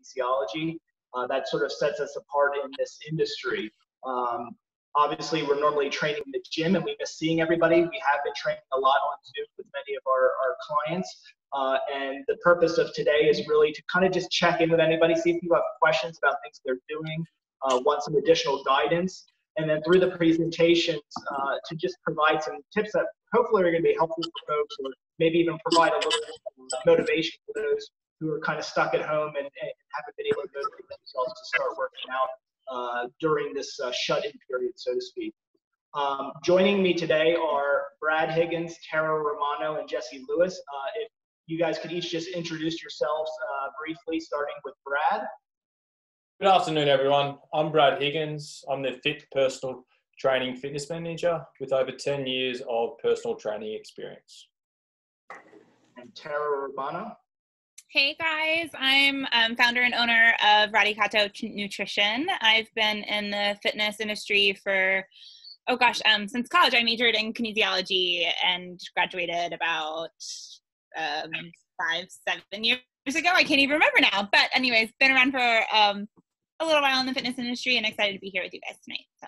kinesiology. That sort of sets us apart in this industry. Obviously, we're normally training in the gym and we miss seeing everybody. We have been training a lot on Zoom with many of our clients. And the purpose of today is really to kind of just check in with anybody, see if people have questions about things they're doing, want some additional guidance. And then through the presentations, to just provide some tips that hopefully are going to be helpful for folks, or maybe even provide a little motivation for those who are kind of stuck at home and haven't been able to motivate themselves to start working out during this shut-in period, so to speak. Joining me today are Brad Higgins, Tara Romano, and Jesse Lewis. If you guys could each just introduce yourselves briefly, starting with Brad. Good afternoon, everyone. I'm Brad Higgins. I'm the Fit Personal Training Fitness Manager with over 10 years of personal training experience. And Tara Romano. Hey guys, I'm founder and owner of Radicato Nutrition. I've been in the fitness industry for, since college. I majored in kinesiology and graduated about 5-7 years ago. I can't even remember now. But anyways, been around for a little while in the fitness industry and excited to be here with you guys tonight. So.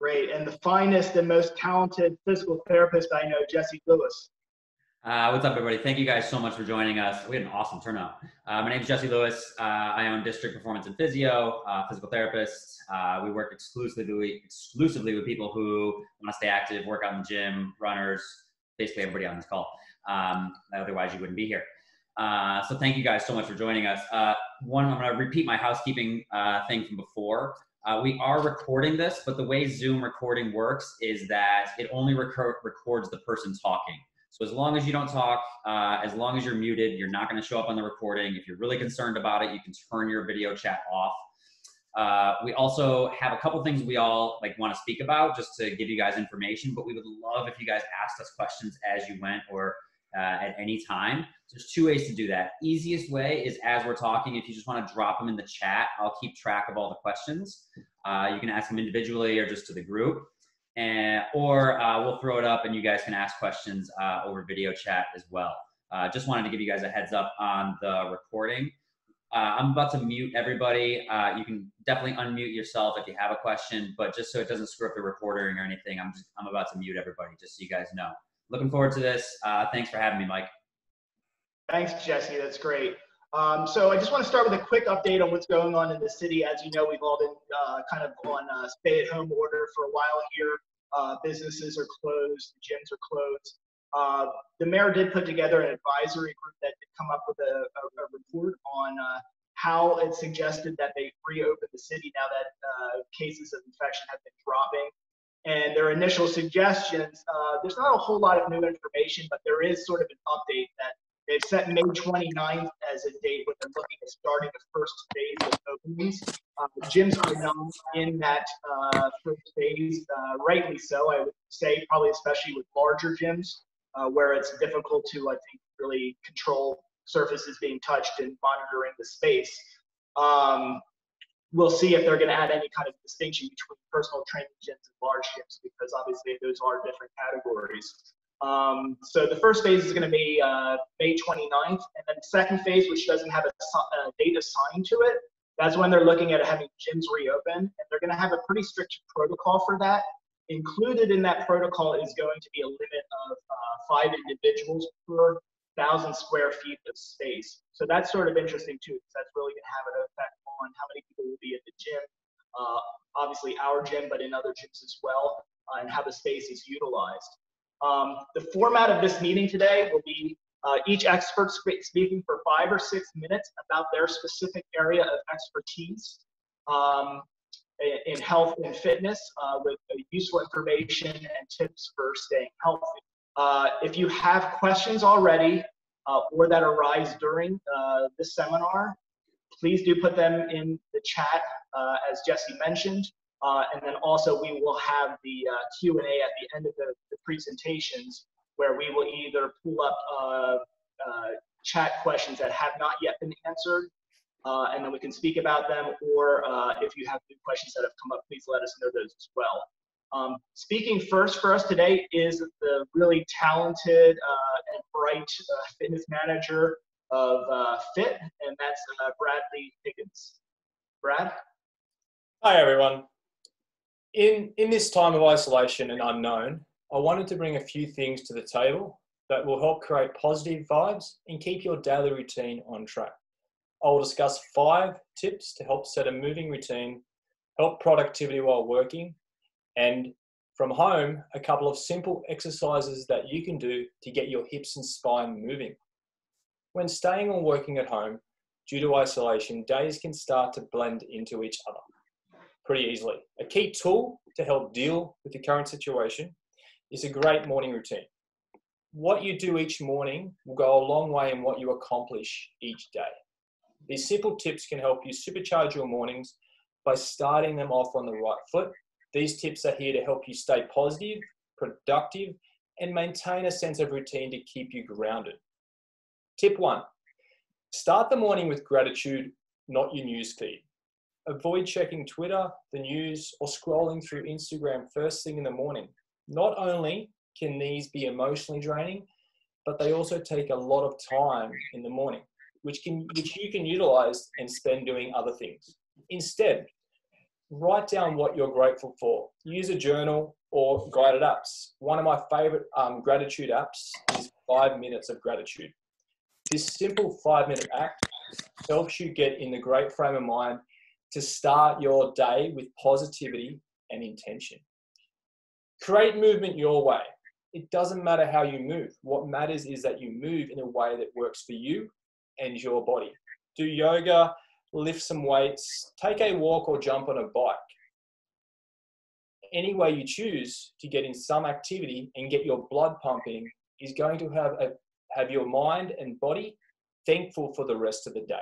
Great. And the finest and most talented physical therapist I know, Jesse Lewis. What's up, everybody? Thank you guys so much for joining us. We had an awesome turnout. My name is Jesse Lewis. I own District Performance and Physio, physical therapist. We work exclusively with people who want to stay active, work out in the gym, runners, basically everybody on this call. Otherwise, you wouldn't be here. So thank you guys so much for joining us. I'm going to repeat my housekeeping thing from before. We are recording this, but the way Zoom recording works is that it only records the person talking. So as long as you don't talk, as long as you're muted, you're not going to show up on the recording. If you're really concerned about it, you can turn your video chat off. We also have a couple things we all want to speak about just to give you guys information, but we would love if you guys asked us questions as you went or at any time. There's two ways to do that. Easiest way is as we're talking, if you just want to drop them in the chat, I'll keep track of all the questions. You can ask them individually or just to the group. Or we'll throw it up and you guys can ask questions over video chat as well. Just wanted to give you guys a heads up on the recording. I'm about to mute everybody. You can definitely unmute yourself if you have a question, but just so it doesn't screw up the recording or anything, I'm about to mute everybody just so you guys know. Looking forward to this. Thanks for having me, Mike. Thanks, Jesse. That's great. So I just want to start with a quick update on what's going on in the city. As you know, we've all been kind of on stay-at-home order for a while here. Businesses are closed, gyms are closed. The mayor did put together an advisory group that did come up with a report on how it suggested that they reopen the city now that cases of infection have been dropping. And their initial suggestions, there's not a whole lot of new information, but there is sort of an update that they've set May 29th as a date when they're looking at starting the first phase of openings. Gyms are not in that first phase, rightly so, I would say, probably especially with larger gyms, where it's difficult to, I think, really control surfaces being touched and monitoring the space. We'll see if they're going to add any kind of distinction between personal training gyms and large gyms, because obviously those are different categories. So the first phase is going to be May 29th, and then the second phase, which doesn't have a date assigned to it, that's when they're looking at having gyms reopen, and they're going to have a pretty strict protocol for that. Included in that protocol is going to be a limit of 5 individuals per 1,000 square feet of space. So that's sort of interesting too, because that's really going to have an effect on how many people will be at the gym, obviously our gym, but in other gyms as well, and how the space is utilized. The format of this meeting today will be each expert speaking for 5 or 6 minutes about their specific area of expertise in health and fitness with useful information and tips for staying healthy. If you have questions already or that arise during this seminar, please do put them in the chat, as Jesse mentioned. And then also we will have the Q&A at the end of the presentations, where we will either pull up chat questions that have not yet been answered, and then we can speak about them, or if you have new questions that have come up, please let us know those as well. Speaking first for us today is the really talented and bright fitness manager, of FIT, and that's Bradley Higgins. Brad? Hi, everyone. In this time of isolation and unknown, I wanted to bring a few things to the table that will help create positive vibes and keep your daily routine on track. I will discuss 5 tips to help set a moving routine, help productivity while working, and from home, a couple of simple exercises that you can do to get your hips and spine moving. When staying or working at home, due to isolation, days can start to blend into each other pretty easily. A key tool to help deal with the current situation is a great morning routine. What you do each morning will go a long way in what you accomplish each day. These simple tips can help you supercharge your mornings by starting them off on the right foot. These tips are here to help you stay positive, productive, and maintain a sense of routine to keep you grounded. Tip 1, start the morning with gratitude, not your news feed. Avoid checking Twitter, the news, or scrolling through Instagram first thing in the morning. Not only can these be emotionally draining, but they also take a lot of time in the morning, which you can utilize and spend doing other things. Instead, write down what you're grateful for. Use a journal or guided apps. One of my favorite gratitude apps is 5 minutes of gratitude. This simple 5-minute act helps you get in the great frame of mind to start your day with positivity and intention. Create movement your way. It doesn't matter how you move. What matters is that you move in a way that works for you and your body. Do yoga, lift some weights, take a walk or jump on a bike. Any way you choose to get in some activity and get your blood pumping is going to have your mind and body thankful for the rest of the day.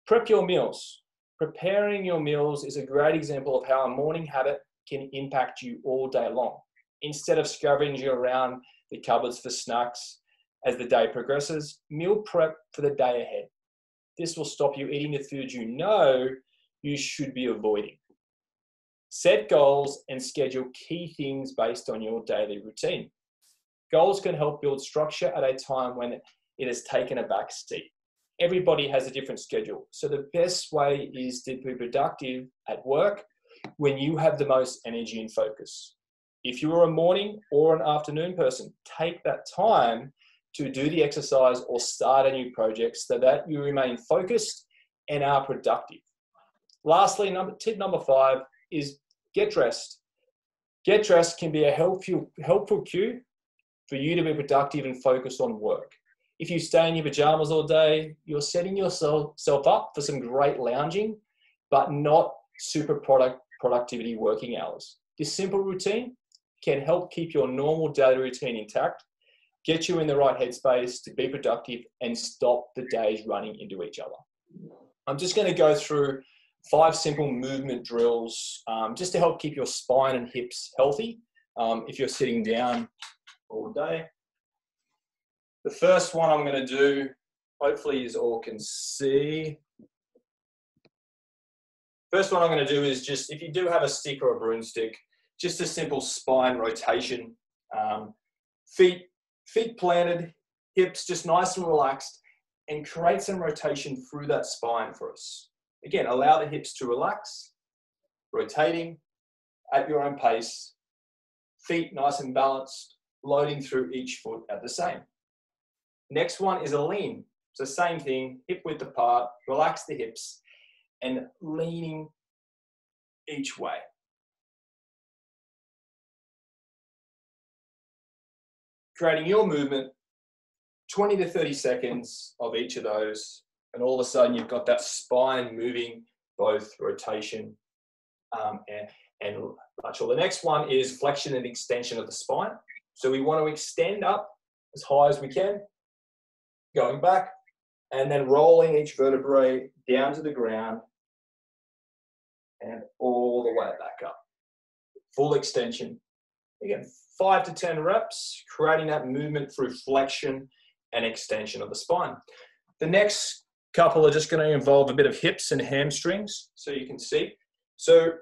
Prep your meals. Preparing your meals is a great example of how a morning habit can impact you all day long. Instead of scavenging around the cupboards for snacks as the day progresses, meal prep for the day ahead. This will stop you eating the foods you know you should be avoiding. Set goals and schedule key things based on your daily routine. Goals can help build structure at a time when it has taken a back seat. Everybody has a different schedule, so the best way is to be productive at work when you have the most energy and focus. If you are a morning or an afternoon person, take that time to do the exercise or start a new project so that you remain focused and are productive. Lastly, tip number 5 is get dressed. Get dressed can be a helpful cue for you to be productive and focus on work. If you stay in your pajamas all day, you're setting yourself up for some great lounging, but not super productivity working hours. This simple routine can help keep your normal daily routine intact, get you in the right headspace to be productive and stop the days running into each other. I'm just going to go through 5 simple movement drills just to help keep your spine and hips healthy if you're sitting down all day. The first one I'm going to do, hopefully you all can see. First one I'm going to do is just, if you do have a stick or a broomstick, just a simple spine rotation. Feet planted, hips just nice and relaxed, and create some rotation through that spine for us. Again, allow the hips to relax, rotating at your own pace, feet nice and balanced, loading through each foot at the same. Next one is a lean. So same thing, hip width apart, relax the hips, and leaning each way. Creating your movement, 20 to 30 seconds of each of those, and all of a sudden you've got that spine moving, both rotation and lateral. The next one is flexion and extension of the spine. So we want to extend up as high as we can, going back, and then rolling each vertebrae down to the ground and all the way back up. Full extension. Again, 5 to 10 reps, creating that movement through flexion and extension of the spine. The next couple are just going to involve a bit of hips and hamstrings, so you can see. So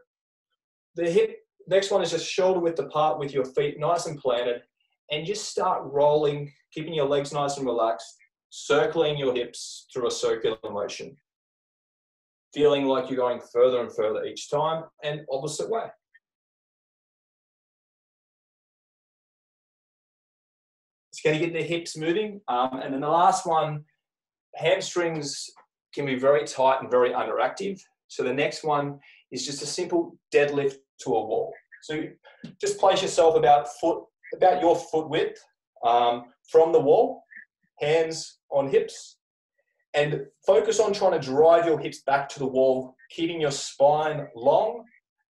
the next one is just shoulder width apart with your feet nice and planted, and just start rolling, keeping your legs nice and relaxed, circling your hips through a circular motion, feeling like you're going further and further each time, and opposite way. It's going to get the hips moving. And then the last one, hamstrings can be very tight and very underactive. So the next one is just a simple deadlift to a wall. So just place yourself about your foot width from the wall, hands on hips, and focus on trying to drive your hips back to the wall, keeping your spine long,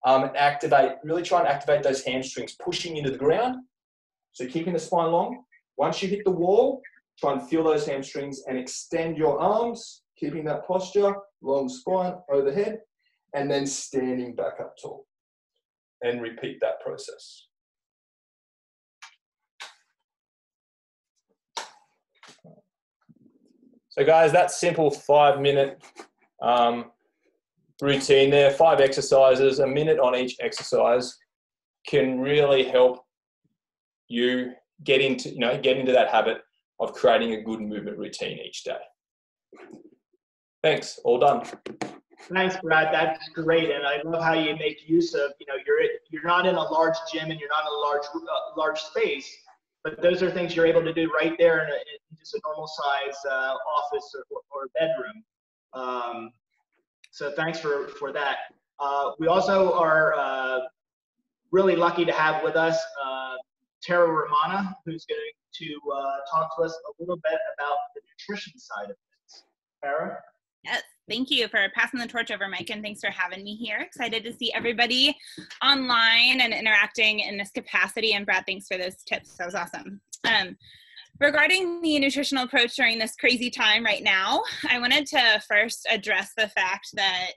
and really try and activate those hamstrings, pushing into the ground. So keeping the spine long. Once you hit the wall, try and feel those hamstrings and extend your arms, keeping that posture, long spine overhead, and then standing back up tall. And repeat that process. So guys, that simple 5-minute routine there, 5 exercises, a minute on each exercise, can really help you get into that habit of creating a good movement routine each day. Thanks, all done. Thanks, Brad. That's great, and I love how you make use of, you're not in a large gym and you're not in a large space, but those are things you're able to do right there in just a normal size office or bedroom. So thanks for that. We also are really lucky to have with us Tara Romana, who's going to talk to us a little bit about the nutrition side of things. Tara? Yes, thank you for passing the torch over, Mike, and thanks for having me here. Excited to see everybody online and interacting in this capacity. And Brad, thanks for those tips. That was awesome. Regarding the nutritional approach during this crazy time right now, I wanted to first address the fact that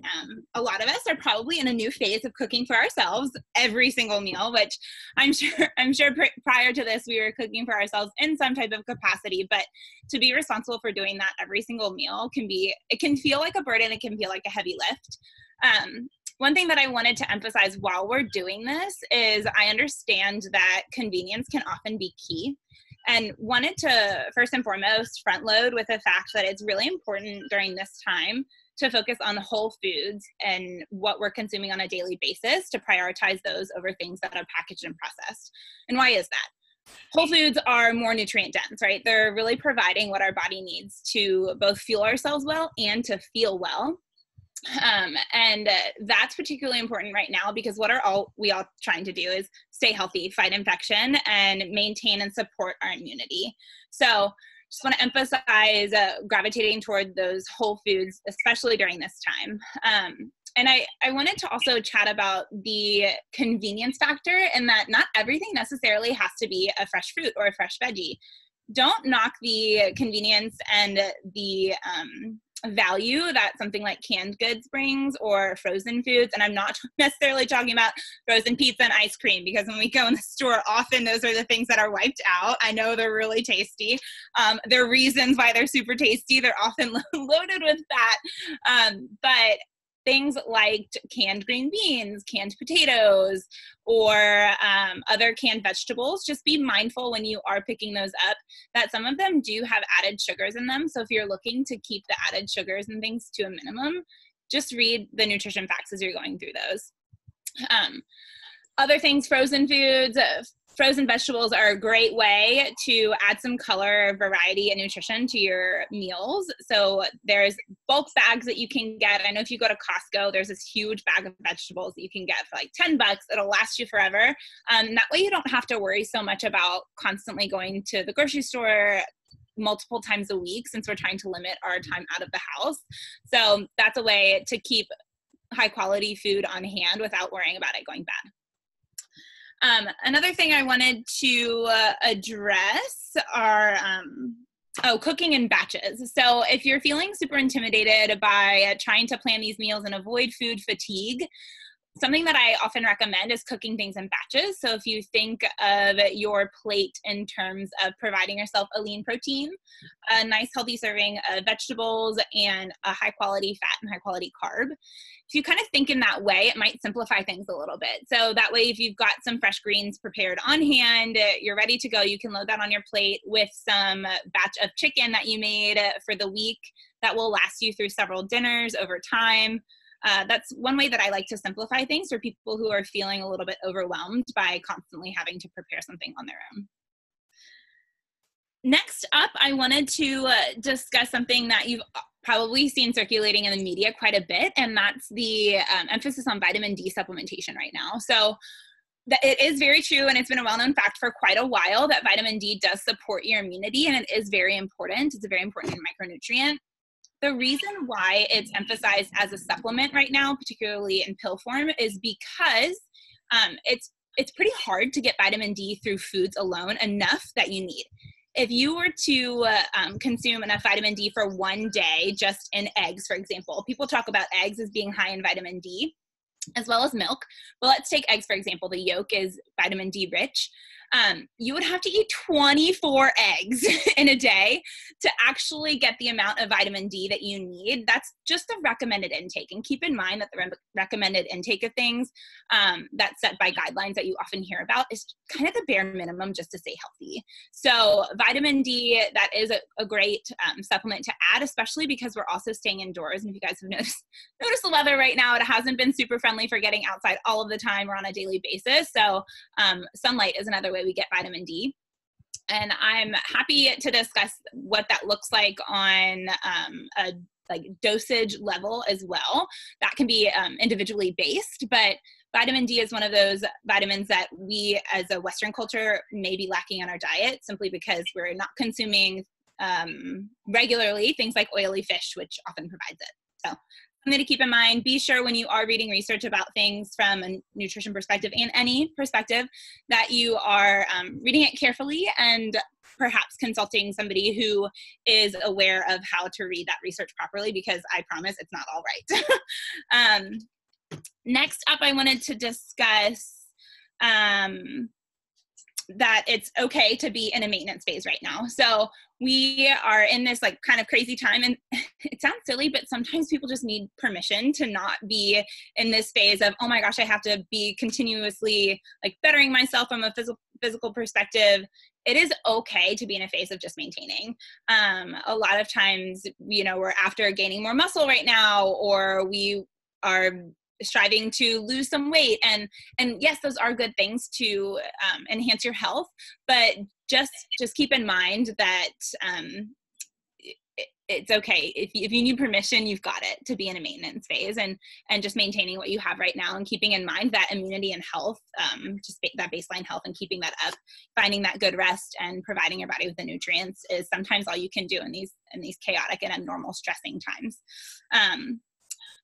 a lot of us are probably in a new phase of cooking for ourselves every single meal, which I'm sure prior to this we were cooking for ourselves in some type of capacity, but to be responsible for doing that every single meal can feel like a burden, it can feel like a heavy lift. One thing that I wanted to emphasize while we're doing this is I understand that convenience can often be key. And wanted to, first and foremost, front load with the fact that it's really important during this time to focus on whole foods and what we're consuming on a daily basis, to prioritize those over things that are packaged and processed. And why is that? Whole foods are more nutrient dense, right? They're really providing what our body needs to both fuel ourselves well and to feel well. And that's particularly important right now because what are we all trying to do is stay healthy, fight infection, and maintain and support our immunity. So just want to emphasize gravitating toward those whole foods, especially during this time. And I wanted to also chat about the convenience factor, and that not everything necessarily has to be a fresh fruit or a fresh veggie. Don't knock the convenience and the value that something like canned goods brings or frozen foods. And I'm not necessarily talking about frozen pizza and ice cream, because when we go in the store, often those are the things that are wiped out. I know they're really tasty. There are reasons why they're super tasty. They're often loaded with fat. But things like canned green beans, canned potatoes, or other canned vegetables, just be mindful when you are picking those up that some of them do have added sugars in them. So if you're looking to keep the added sugars and things to a minimum, just read the nutrition facts as you're going through those. Other things, frozen foods, frozen vegetables are a great way to add some color, variety, and nutrition to your meals. So there's bulk bags that you can get. I know if you go to Costco, there's this huge bag of vegetables that you can get for like $10. It'll last you forever. That way you don't have to worry so much about constantly going to the grocery store multiple times a week, since we're trying to limit our time out of the house. So that's a way to keep high quality food on hand without worrying about it going bad. Another thing I wanted to address are cooking in batches. So if you're feeling super intimidated by trying to plan these meals and avoid food fatigue, Something that I often recommend is cooking things in batches. So if you think of your plate in terms of providing yourself a lean protein, a nice healthy serving of vegetables, and a high quality fat and high quality carb, if you kind of think in that way, it might simplify things a little bit. So that way, if you've got some fresh greens prepared on hand, you're ready to go, you can load that on your plate with some batch of chicken that you made for the week that will last you through several dinners over time. That's one way that I like to simplify things for people who are feeling a little bit overwhelmed by constantly having to prepare something on their own. Next up, I wanted to discuss something that you've probably seen circulating in the media quite a bit, and that's the emphasis on vitamin D supplementation right now. So it is very true, and it's been a well-known fact for quite a while that vitamin D does support your immunity, and it is very important. It's a very important micronutrient. The reason why it's emphasized as a supplement right now, particularly in pill form, is because it's pretty hard to get vitamin D through foods alone enough that you need. If you were to consume enough vitamin D for one day, just in eggs, for example, people talk about eggs as being high in vitamin D, as well as milk. But let's take eggs, for example. The yolk is vitamin D rich. You would have to eat 24 eggs in a day to actually get the amount of vitamin D that you need. That's just the recommended intake. And keep in mind that the recommended intake of things that's set by guidelines that you often hear about is kind of the bare minimum just to stay healthy. So vitamin D, that is a great supplement to add, especially because we're also staying indoors. And if you guys have noticed the weather right now, it hasn't been super friendly for getting outside all of the time or on a daily basis. So sunlight is another way we get vitamin D. And I'm happy to discuss what that looks like on a dosage level as well. That can be individually based, but vitamin D is one of those vitamins that we as a Western culture may be lacking in our diet simply because we're not consuming regularly things like oily fish, which often provides it. So something to keep in mind. Be sure when you are reading research about things from a nutrition perspective and any perspective that you are reading it carefully and perhaps consulting somebody who is aware of how to read that research properly, because I promise it's not all right. Next up, I wanted to discuss that it's okay to be in a maintenance phase right now. So we are in this kind of crazy time, and it sounds silly, but sometimes people just need permission to not be in this phase of, oh my gosh, I have to be continuously bettering myself from a physical perspective. It is okay to be in a phase of just maintaining. A lot of times, we're after gaining more muscle right now, or we are striving to lose some weight, and yes, those are good things to enhance your health, but just keep in mind that it's okay if you need permission. You've got it to be in a maintenance phase, and just maintaining what you have right now, and keeping in mind that immunity and health, that baseline health, and keeping that up, finding that good rest, and providing your body with the nutrients is sometimes all you can do in these chaotic and abnormal stressing times.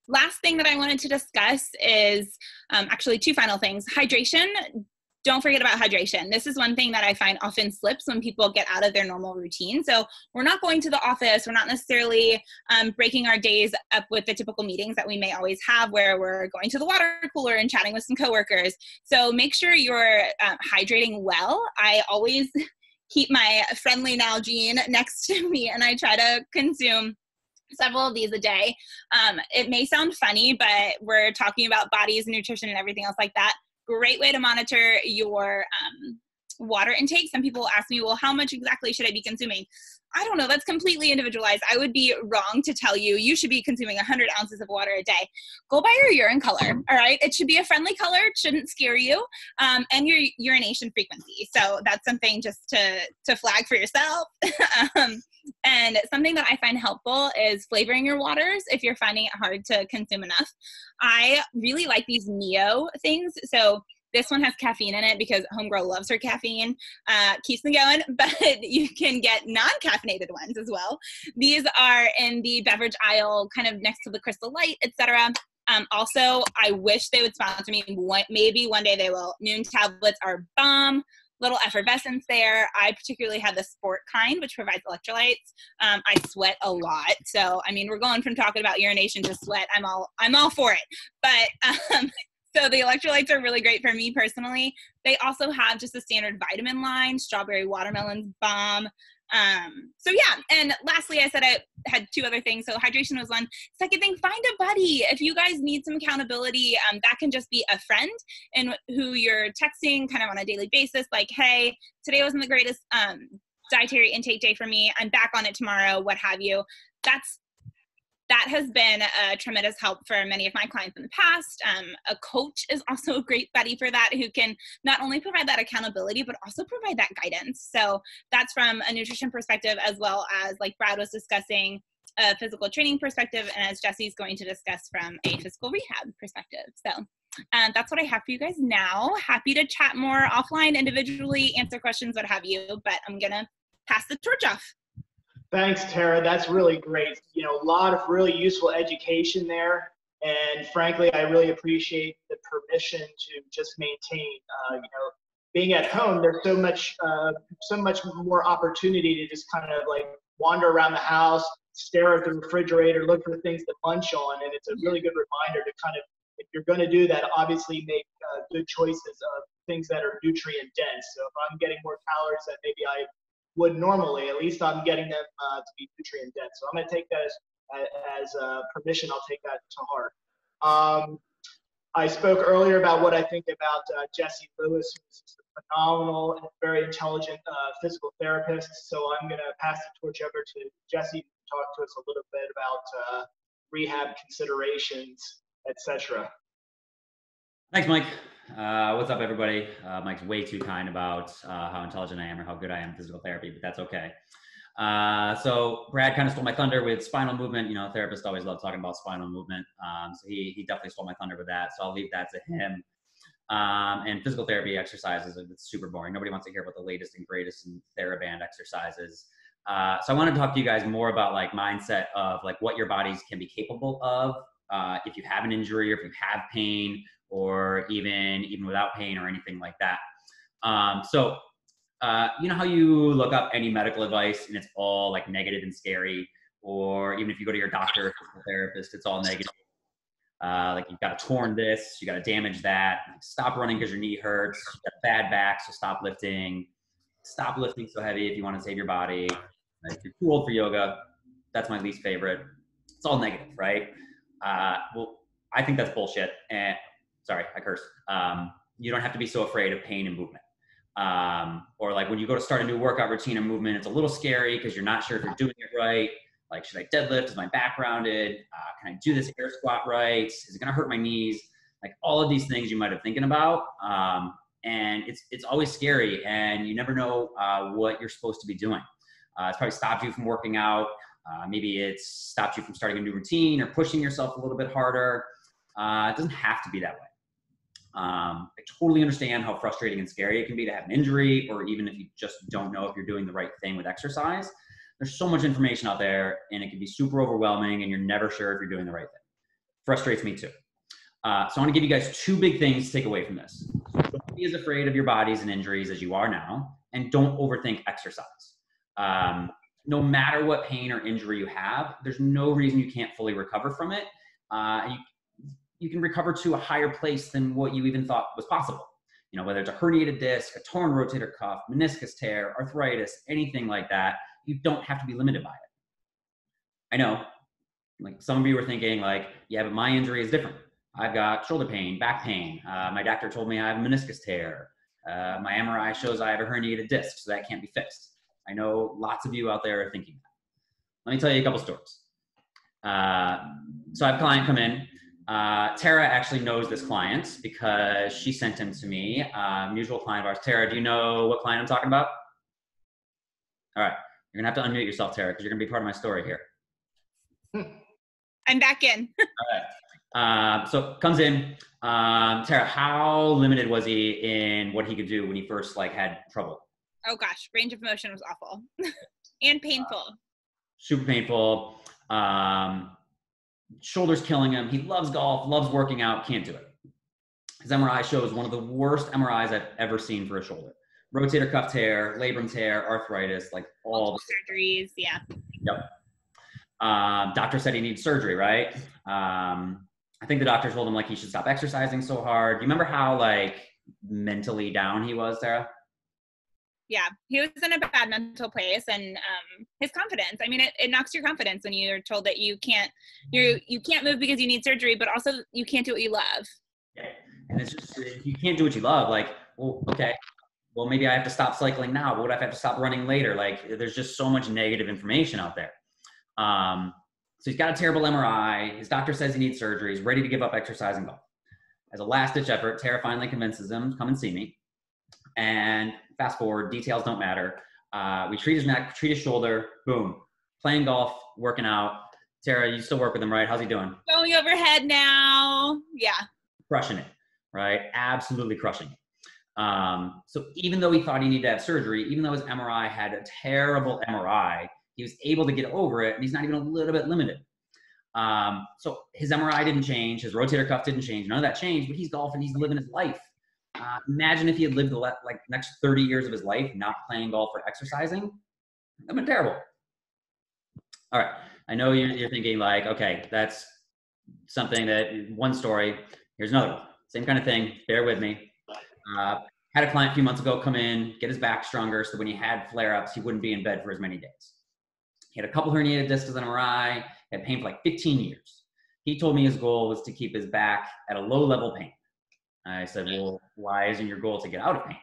Last thing that I wanted to discuss is actually two final things. Hydration. Don't forget about hydration. This is one thing that I find often slips when people get out of their normal routine. So we're not going to the office. We're not necessarily breaking our days up with the typical meetings that we may always have, where we're going to the water cooler and chatting with some coworkers. So make sure you're hydrating well. I always keep my Friendly Nalgene next to me, and I try to consume several of these a day. It may sound funny, but we're talking about bodies, nutrition, and everything else like that. Great way to monitor your water intake. Some people ask me, well, how much exactly should I be consuming? I don't know. That's completely individualized. I would be wrong to tell you should be consuming 100 ounces of water a day. Go by your urine color, all right? It should be a friendly color. It shouldn't scare you. And your urination frequency. So that's something just to flag for yourself. And something that I find helpful is flavoring your waters if you're finding it hard to consume enough. I really like these Neo things. So this one has caffeine in it because homegirl loves her caffeine, keeps them going, but you can get non-caffeinated ones as well. These are in the beverage aisle, kind of next to the Crystal Light, etc. Also, I wish they would sponsor me. Maybe one day they will. Noon tablets are bomb. Little effervescence there. I particularly have the sport kind, which provides electrolytes. I sweat a lot. So, we're going from talking about urination to sweat. I'm all for it. But So the electrolytes are really great for me personally. They also have just a standard vitamin line. Strawberry watermelon's bomb. So yeah, and lastly, I said I had 2 other things. So hydration was one. Second thing, find a buddy. If you guys need some accountability, that can just be a friend and who you're texting kind of on a daily basis. Like, hey, today wasn't the greatest dietary intake day for me. I'm back on it tomorrow, what have you. That has been a tremendous help for many of my clients in the past. A coach is also a great buddy for that, who can not only provide that accountability, but also provide that guidance. So that's from a nutrition perspective, as well as, like Brad was discussing, a physical training perspective, and as Jesse's going to discuss from a physical rehab perspective. So that's what I have for you guys now. Happy to chat more offline, individually, answer questions, what have you, but I'm gonna pass the torch off. Thanks, Tara. That's really great. You know, a lot of really useful education there. And frankly, I really appreciate the permission to just maintain, you know, being at home, there's so much more opportunity to just kind of like wander around the house, stare at the refrigerator, look for things to munch on. And it's a really good reminder to kind of, if you're going to do that, obviously make good choices of things that are nutrient dense. So if I'm getting more calories than maybe I would normally, at least I'm getting them to be nutrient dense. So I'm going to take that as permission. I'll take that to heart. I spoke earlier about what I think about Jesse Lewis, who's a phenomenal and very intelligent physical therapist. So I'm going to pass the torch over to Jesse to talk to us a little bit about rehab considerations, etc. Thanks, Mike. What's up, everybody? Mike's way too kind about how intelligent I am or how good I am in physical therapy, but that's okay. So Brad kind of stole my thunder with spinal movement. You know, therapists always love talking about spinal movement. So he definitely stole my thunder with that. So I'll leave that to him. And physical therapy exercises, it's super boring. Nobody wants to hear about the latest and greatest in TheraBand exercises. So I want to talk to you guys more about like mindset of like what your bodies can be capable of if you have an injury or if you have pain, or even without pain or anything like that. You know how you look up any medical advice and it's all like negative and scary, or even if you go to your doctor or physical therapist, it's all negative. Like you've got a torn this, you got to damage that, stop running because your knee hurts, you got a bad back, so stop lifting so heavy if you want to save your body. If you're too old for yoga, that's my least favorite. It's all negative, right? Well, I think that's bullshit. And sorry, I cursed. You don't have to be so afraid of pain and movement. Or like when you go to start a new workout routine or movement, it's a little scary because you're not sure if you're doing it right. Like, should I deadlift? Is my back rounded? Can I do this air squat right? Is it going to hurt my knees? Like all of these things you might have thinking about. And it's always scary, and you never know what you're supposed to be doing. It's probably stopped you from working out. Maybe it's stopped you from starting a new routine or pushing yourself a little bit harder. It doesn't have to be that way. I totally understand how frustrating and scary it can be to have an injury, or even if you just don't know if you're doing the right thing with exercise. There's so much information out there, and it can be super overwhelming, and you're never sure if you're doing the right thing. Frustrates me too. So I want to give you guys 2 big things to take away from this. Don't be as afraid of your bodies and injuries as you are now, and don't overthink exercise. No matter what pain or injury you have, there's no reason you can't fully recover from it. You can recover to a higher place than what you even thought was possible. You know, whether it's a herniated disc, a torn rotator cuff, meniscus tear, arthritis, anything like that, you don't have to be limited by it. I know, like some of you were thinking like, yeah, but my injury is different. I've got shoulder pain, back pain. My doctor told me I have a meniscus tear. My MRI shows I have a herniated disc, so that can't be fixed. I know lots of you out there are thinking that. Let me tell you a couple stories. So I have a client come in. Tara actually knows this client because she sent him to me, mutual client of ours. Tara, do you know what client I'm talking about? All right. You're gonna have to unmute yourself, Tara, because you're gonna be part of my story here. I'm back in. All right. So comes in. Tara, how limited was he in what he could do when he first like had trouble? Oh gosh, range of motion was awful and painful. Super painful. Shoulders killing him. He loves golf, loves working out, can't do it. His MRI shows one of the worst MRIs I've ever seen for a shoulder. Rotator cuff tear, labrum tear, arthritis, like all the surgeries, yeah. Yep. Doctor said he needs surgery, right? I think the doctor told him like he should stop exercising so hard. Do you remember how like mentally down he was, Sarah? Yeah, he was in a bad mental place, and his confidence. I mean, it knocks your confidence when you're told that you can't move because you need surgery, but also you can't do what you love. Yeah. And it's just, if you can't do what you love, like, well, okay, well, maybe I have to stop cycling now, but what if I have to stop running later? Like, there's just so much negative information out there. So he's got a terrible MRI. His doctor says he needs surgery. He's ready to give up exercise and golf. As a last-ditch effort, Tara finally convinces him to come and see me. And fast forward, details don't matter. We treat his neck, treat his shoulder, boom. Playing golf, working out. Tara, you still work with him, right? How's he doing? Going overhead now. Yeah. Crushing it, right? Absolutely crushing it. So even though he thought he needed to have surgery, even though his MRI had a terrible MRI, he was able to get over it, and he's not even a little bit limited. So his MRI didn't change, his rotator cuff didn't change, none of that changed, but he's golfing, he's living his life. Imagine if he had lived the like next 30 years of his life not playing golf or exercising. That would have been terrible. All right, I know you're thinking like, okay, that's something that, one story, here's another one. Same kind of thing, bear with me. Had a client a few months ago come in, get his back stronger, so when he had flare-ups, he wouldn't be in bed for as many days. He had a couple herniated discs on MRI, had pain for like 15 years. He told me his goal was to keep his back at a low-level pain. I said, well, why isn't your goal to get out of pain?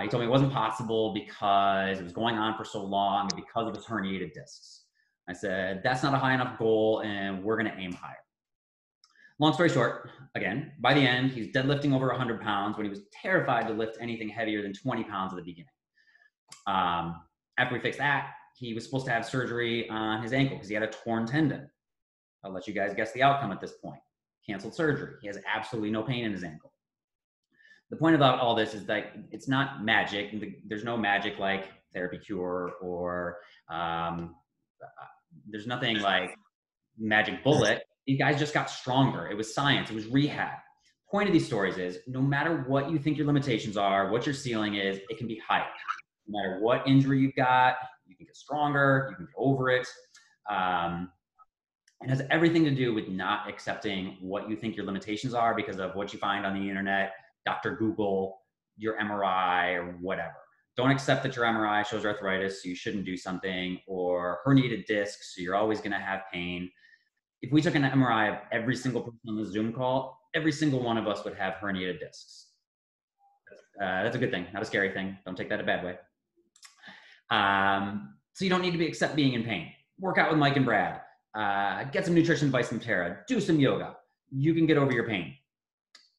He told me it wasn't possible because it was going on for so long and because of his herniated discs. I said, that's not a high enough goal, and we're going to aim higher. Long story short, again, by the end, he's deadlifting over 100 pounds when he was terrified to lift anything heavier than 20 pounds at the beginning. After we fixed that, he was supposed to have surgery on his ankle because he had a torn tendon. I'll let you guys guess the outcome at this point. Canceled surgery. He has absolutely no pain in his ankle. The point about all this is that it's not magic. There's no magic like therapy cure or there's nothing like magic bullet. These guys just got stronger. It was science. It was rehab. Point of these stories is no matter what you think your limitations are, what your ceiling is, it can be higher. No matter what injury you've got, you can get stronger, you can get over it. It has everything to do with not accepting what you think your limitations are because of what you find on the internet, Dr. Google, your MRI, or whatever. Don't accept that your MRI shows arthritis, so you shouldn't do something, or herniated discs, so you're always going to have pain. If we took an MRI of every single person on the Zoom call, every single one of us would have herniated discs. That's a good thing, not a scary thing. Don't take that a bad way. So you don't need to accept being in pain. Work out with Mike and Brad. Get some nutrition advice from Tara. Do some yoga. You can get over your pain.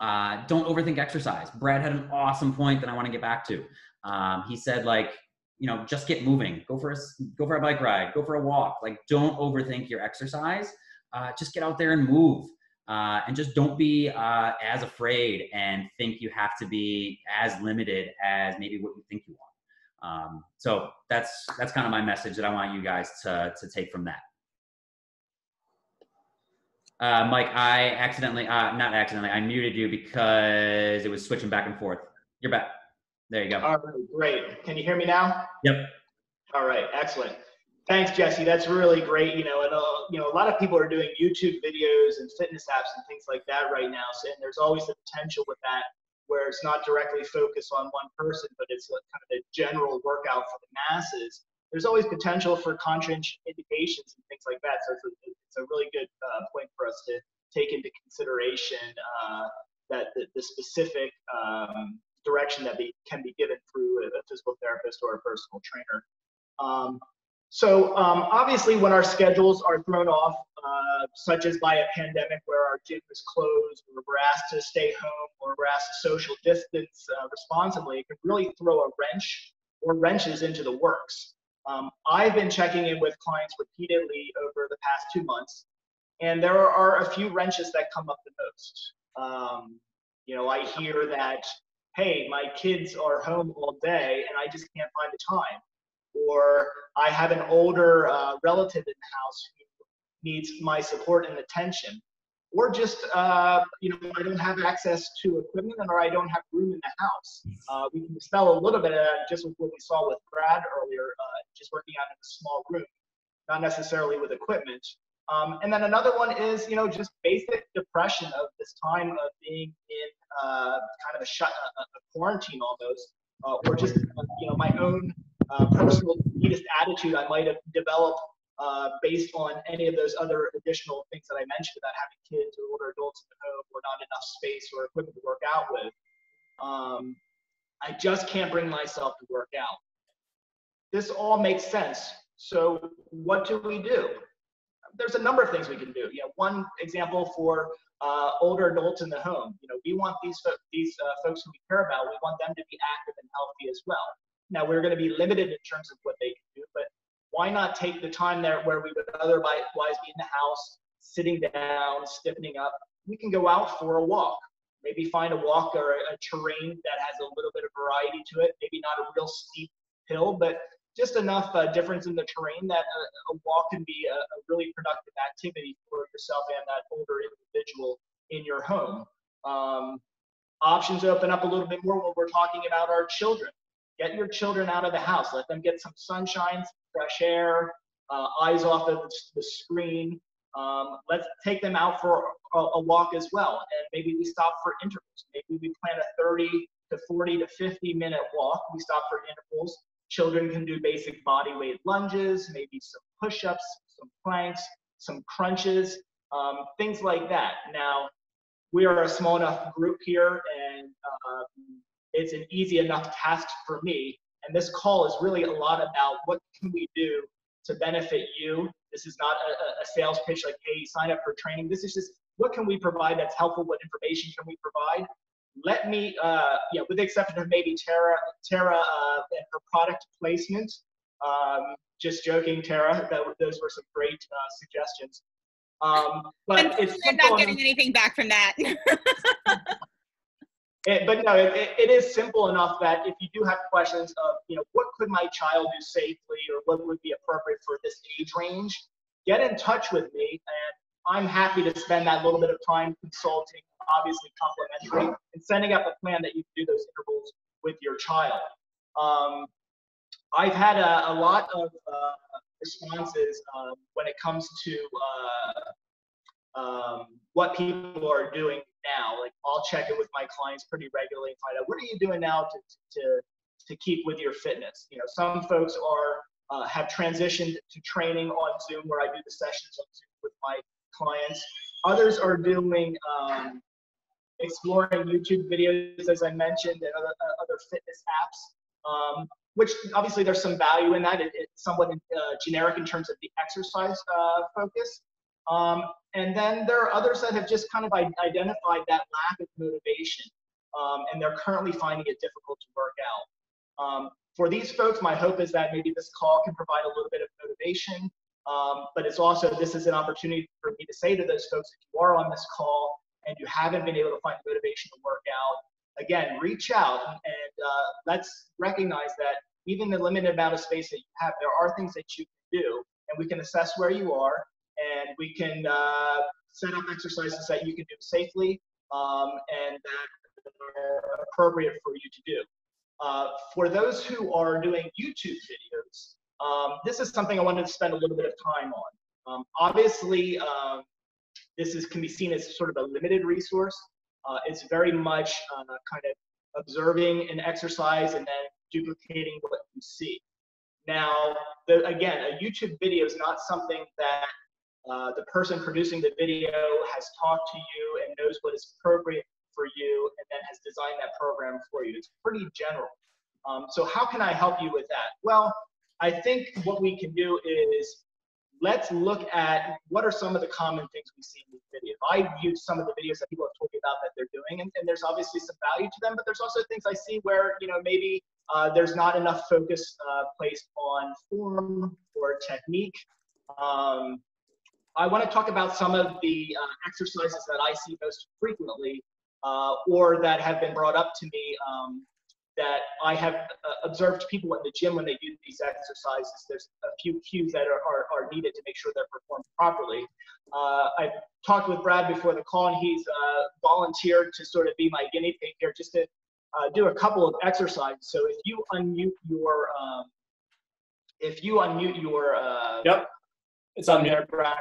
Don't overthink exercise. Brad had an awesome point that I want to get back to. He said, like, you know, just get moving. Go for a bike ride. Go for a walk. Like, don't overthink your exercise. Just get out there and move. And just don't be as afraid and think you have to be as limited as maybe what you think you are. So that's kind of my message that I want you guys to take from that. Mike, I accidentally, not accidentally, I muted you because it was switching back and forth. You're back. There you go. All right, great. Can you hear me now? Yep. All right, excellent. Thanks, Jesse. That's really great. You know, and a lot of people are doing YouTube videos and fitness apps and things like that right now. So, and there's always the potential with that where it's not directly focused on one person, but it's kind of a general workout for the masses. There's always potential for contraindications and things like that. So it's a really good point for us to take into consideration that the specific direction that can be given through a physical therapist or a personal trainer. So obviously when our schedules are thrown off, such as by a pandemic where our gym is closed, or we're asked to stay home, or we're asked to social distance responsibly, it can really throw a wrench or wrenches into the works. I've been checking in with clients repeatedly over the past 2 months, and there are a few wrenches that come up the most. You know, I hear that, hey, my kids are home all day and I just can't find the time. Or I have an older relative in the house who needs my support and attention. Or just, you know, I don't have access to equipment, or I don't have room in the house. We can dispel a little bit of that just with what we saw with Brad earlier, just working out in a small room, not necessarily with equipment. And then another one is, just basic depression of this time of being in kind of a quarantine almost, or just, my own personal defeatist attitude I might have developed based on any of those other additional things that I mentioned about having kids or older adults in the home or not enough space or equipment to work out with. I just can't bring myself to work out. This all makes sense. So what do we do? There's a number of things we can do. One example for older adults in the home, we want these folks who we care about, we want them to be active and healthy as well. Now, we're going to be limited in terms of what they can do, but why not take the time there where we would otherwise be in the house, sitting down, stiffening up? We can go out for a walk. Maybe find a walk or a terrain that has a little bit of variety to it. Maybe not a real steep hill, but just enough difference in the terrain that a walk can be a really productive activity for yourself and that older individual in your home. Options open up a little bit more when we're talking about our children. Get your children out of the house. Let them get some sunshine, some fresh air, eyes off of the screen. Let's take them out for a walk as well. And maybe we stop for intervals. Maybe we plan a 30 to 40 to 50-minute walk. We stop for intervals. Children can do basic body weight lunges, maybe some push-ups, some planks, some crunches, things like that. Now, we are a small enough group here, and it's an easy enough task for me. And this call is really a lot about what can we do to benefit you. This is not a sales pitch like, hey, sign up for training. This is just what can we provide that's helpful? What information can we provide? Let me, with the exception of maybe Tara and her product placement. Just joking, Tara. Those were some great suggestions. But it's I'm not getting anything back from that. But no, it is simple enough that if you do have questions of, what could my child do safely or what would be appropriate for this age range, get in touch with me, and I'm happy to spend that little bit of time consulting, obviously complimentary, and setting up a plan that you can do those intervals with your child. I've had a lot of responses when it comes to what people are doing now. Like, I'll check in with my clients pretty regularly and find out, what are you doing now to keep with your fitness? Some folks have transitioned to training on Zoom, where I do the sessions on Zoom with my clients. Others are doing exploring YouTube videos, as I mentioned, and other fitness apps, which obviously there's some value in that. It's somewhat generic in terms of the exercise focus. And then there are others that have just kind of identified that lack of motivation, and they're currently finding it difficult to work out. For these folks, my hope is that maybe this call can provide a little bit of motivation, but it's also, this is an opportunity for me to say to those folks, if you are on this call and you haven't been able to find motivation to work out, again, reach out and let's recognize that even the limited amount of space that you have, there are things that you can do, and we can assess where you are, and we can set up exercises that you can do safely and that are appropriate for you to do. For those who are doing YouTube videos, this is something I wanted to spend a little bit of time on. Obviously, this can be seen as sort of a limited resource. It's very much kind of observing an exercise and then duplicating what you see. Now, again, a YouTube video is not something that the person producing the video has talked to you and knows what is appropriate for you and then has designed that program for you. It's pretty general. So how can I help you with that? Well, I think what we can do is let's look at what are some of the common things we see in these videos. I viewed some of the videos that people have told me about that they're doing, and there's obviously some value to them, but there's also things I see where, maybe there's not enough focus placed on form or technique. I want to talk about some of the exercises that I see most frequently or that have been brought up to me that I have observed people in the gym when they do these exercises. There's a few cues that are needed to make sure they're performed properly. I've talked with Brad before the call, and he's volunteered to sort of be my guinea pig here just to do a couple of exercises. So if you unmute your, yep. It's on there, Brad.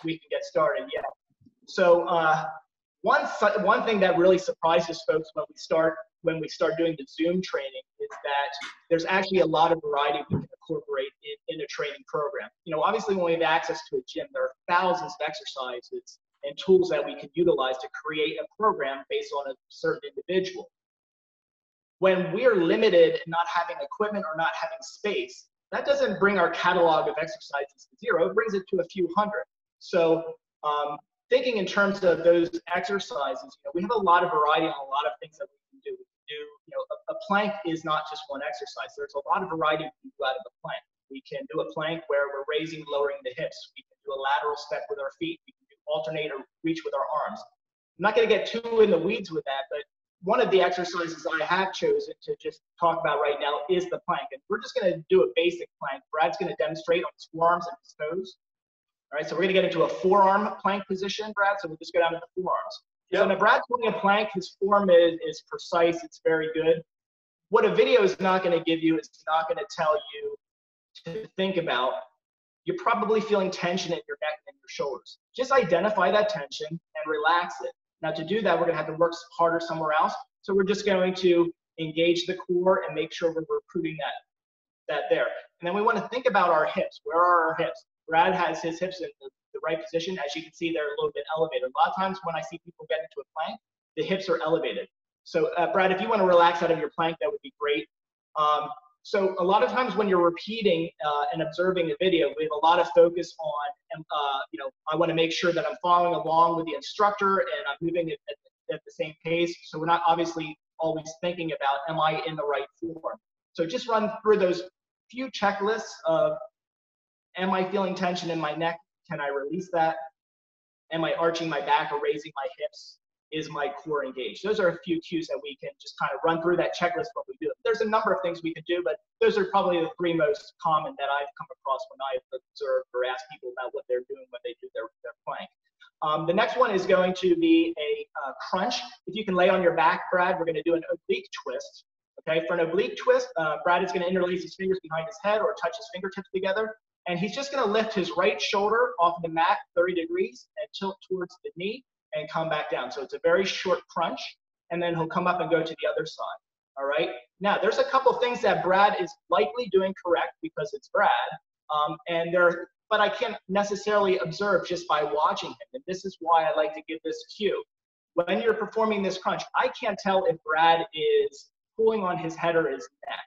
We can get started. Yeah. So one thing that really surprises folks when we start doing the Zoom training is that there's actually a lot of variety we can incorporate in a training program. You know, obviously when we have access to a gym, there are thousands of exercises and tools that we can utilize to create a program based on a certain individual. When we're limited in not having equipment or not having space, that doesn't bring our catalog of exercises to zero, it brings it to a few hundred. So thinking in terms of those exercises, we have a lot of variety on a lot of things that we can do. A plank is not just one exercise. There's a lot of variety we can do out of a plank. We can do a plank where we're raising, lowering the hips. We can do a lateral step with our feet. We can do alternate or reach with our arms. I'm not going to get too in the weeds with that, but one of the exercises I have chosen to just talk about right now is the plank. And we're just going to do a basic plank. Brad's going to demonstrate on his forearms and his toes. All right, so we're going to get into a forearm plank position, Brad. So we'll just go down to the forearms. Yep. So when Brad's doing a plank, his form is precise. It's very good. What a video is not going to give you, it's not going to tell you to think about. You're probably feeling tension in your neck and your shoulders. Just identify that tension and relax it. Now to do that, we're going to have to work harder somewhere else. So we're just going to engage the core and make sure we're recruiting that there. And then we want to think about our hips. Where are our hips? Brad has his hips in the right position. As you can see, they're a little bit elevated. A lot of times when I see people get into a plank, the hips are elevated. So Brad, if you want to relax out of your plank, that would be great. So a lot of times when you're repeating and observing a video, we have a lot of focus on, I want to make sure that I'm following along with the instructor and I'm moving at the same pace. So we're not obviously always thinking about, am I in the right form? So just run through those few checklists of, am I feeling tension in my neck? Can I release that? Am I arching my back or raising my hips? Is my core engaged? Those are a few cues that we can just kind of run through that checklist when we do it. There's a number of things we can do, but those are probably the three most common that I've come across when I've observed or asked people about what they're doing when they do their plank. The next one is going to be a crunch. If you can lay on your back, Brad, we're going to do an oblique twist. Okay, for an oblique twist, Brad is going to interlace his fingers behind his head or touch his fingertips together. And he's just going to lift his right shoulder off the mat 30 degrees and tilt towards the knee and come back down. So it's a very short crunch, and then he'll come up and go to the other side. All right. Now, there's a couple of things that Brad is likely doing correct because it's Brad, but I can't necessarily observe just by watching him. And this is why I like to give this cue. When you're performing this crunch, I can't tell if Brad is pulling on his head or his neck.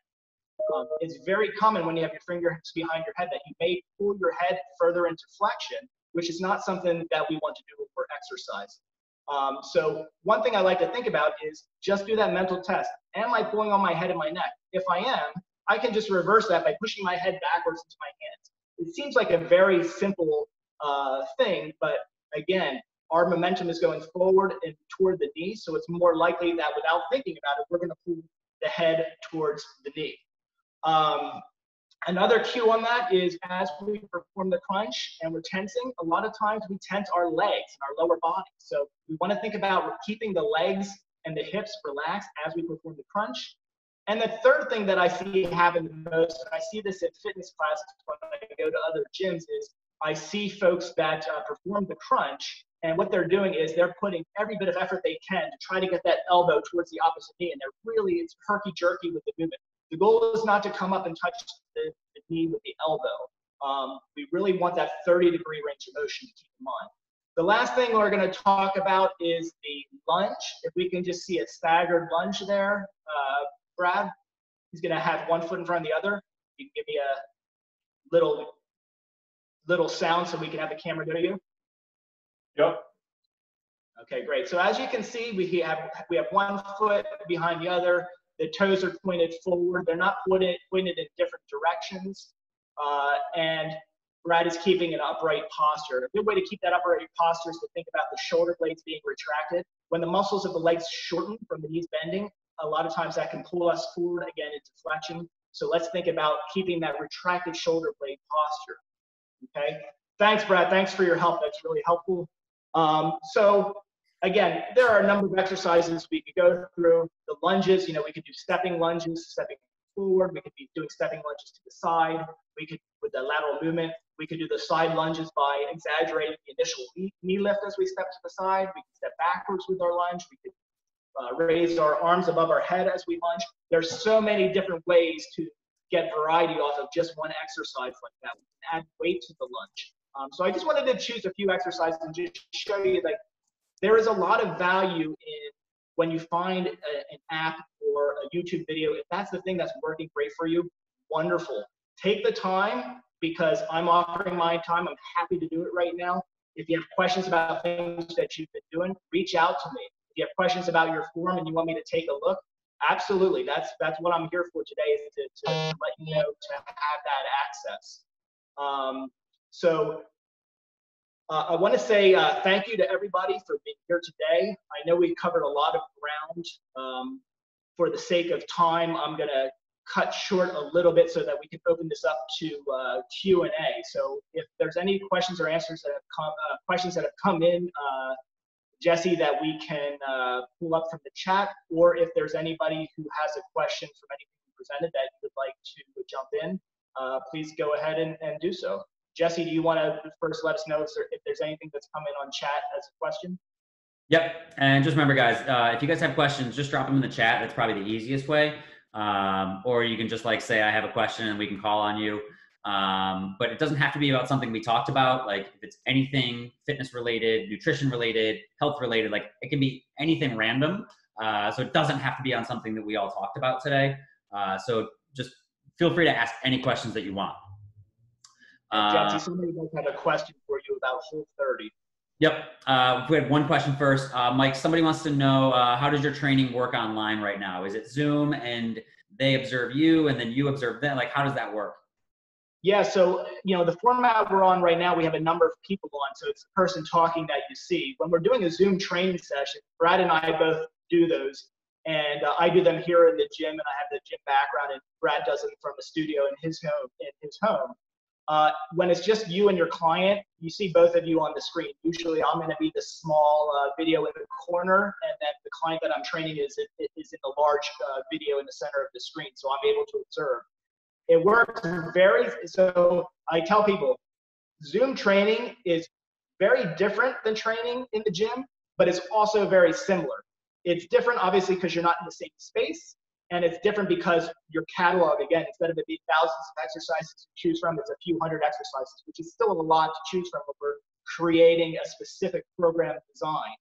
It's very common when you have your fingertips behind your head that you may pull your head further into flexion, which is not something that we want to do for exercise. So one thing I like to think about is just do that mental test. Am I pulling on my head and my neck? If I am, I can just reverse that by pushing my head backwards into my hands. It seems like a very simple thing, but again, our momentum is going forward and toward the knee, so it's more likely that without thinking about it, we're going to pull the head towards the knee. Another cue on that is as we perform the crunch and we're tensing, a lot of times we tense our legs and our lower body. So we want to think about keeping the legs and the hips relaxed as we perform the crunch. And the third thing that I see happen the most, and I see this in fitness classes when I go to other gyms, is I see folks that perform the crunch, and what they're doing is they're putting every bit of effort they can to try to get that elbow towards the opposite knee, and it's herky-jerky with the movement. The goal is not to come up and touch the knee with the elbow. We really want that 30-degree range of motion to keep in mind. The last thing we're going to talk about is the lunge. If we can just see a staggered lunge there, Brad, he's going to have one foot in front of the other. You can give me a little sound so we can have the camera go to you. Yep. Okay, great. So as you can see, we have one foot behind the other. The toes are pointed forward. They're not pointed in different directions. And Brad is keeping an upright posture. A good way to keep that upright posture is to think about the shoulder blades being retracted. When the muscles of the legs shorten from the knees bending, a lot of times that can pull us forward again into flexion. So let's think about keeping that retracted shoulder blade posture. Okay. Thanks, Brad. Thanks for your help. That's really helpful. So again, there are a number of exercises we could go through. The lunges, we could do stepping lunges, stepping forward. We could be doing stepping lunges to the side. We could, with the lateral movement, we could do the side lunges by exaggerating the initial knee lift as we step to the side. We can step backwards with our lunge. We could raise our arms above our head as we lunge. There's so many different ways to get variety off of just one exercise like that. We can add weight to the lunge. So I just wanted to choose a few exercises and just show you that there is a lot of value in when you find an app or a YouTube video. If that's the thing that's working great for you, wonderful. Take the time, because I'm offering my time. I'm happy to do it right now. If you have questions about things that you've been doing, reach out to me. If you have questions about your form and you want me to take a look, absolutely. That's what I'm here for today, is to let you know, to have that access. I want to say thank you to everybody for being here today. I know we covered a lot of ground. For the sake of time, I'm going to cut short a little bit so that we can open this up to Q&A. So if there's any questions or answers that have come in, Jesse, that we can pull up from the chat, or if there's anybody who has a question from anything we presented that you would like to jump in, please go ahead and do so. Jesse, do you want to first let us know if there's anything that's come in on chat as a question? Yep, and just remember, guys, if you guys have questions, just drop them in the chat. That's probably the easiest way. Or you can just say, I have a question, and we can call on you. But it doesn't have to be about something we talked about. Like, if it's anything fitness related, nutrition related, health related, it can be anything random. So it doesn't have to be on something that we all talked about today. So just feel free to ask any questions that you want. Jesse, somebody does have a question for you about Whole30. Yep. We had one question first. Mike, somebody wants to know, how does your training work online right now? Is it Zoom and they observe you and then you observe them? How does that work? Yeah, so, the format we're on right now, we have a number of people on, so it's the person talking that you see. When we're doing a Zoom training session, Brad and I both do those, and I do them here in the gym, and I have the gym background, and Brad does them from a studio in his home. When it's just you and your client, you see both of you on the screen. Usually I'm going to be the small video in the corner, and then the client that I'm training is in the large video in the center of the screen, so I'm able to observe. It works so I tell people, Zoom training is very different than training in the gym, but it's also very similar. It's different, obviously, because you're not in the same space. And it's different because your catalog, again, instead of it being thousands of exercises to choose from, it's a few hundred exercises, which is still a lot to choose from when we're creating a specific program design.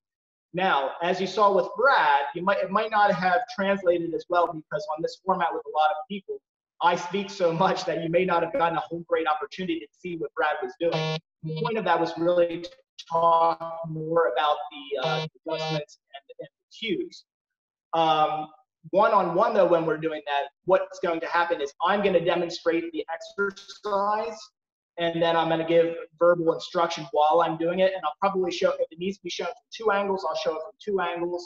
Now, as you saw with Brad, it might not have translated as well, because on this format with a lot of people, I speak so much that you may not have gotten a whole great opportunity to see what Brad was doing. The point of that was really to talk more about the adjustments and the cues. One-on-one, though, when we're doing that, what's going to happen is I'm going to demonstrate the exercise, and then I'm going to give verbal instruction while I'm doing it. And I'll probably show, if it needs to be shown from 2 angles, I'll show it from 2 angles.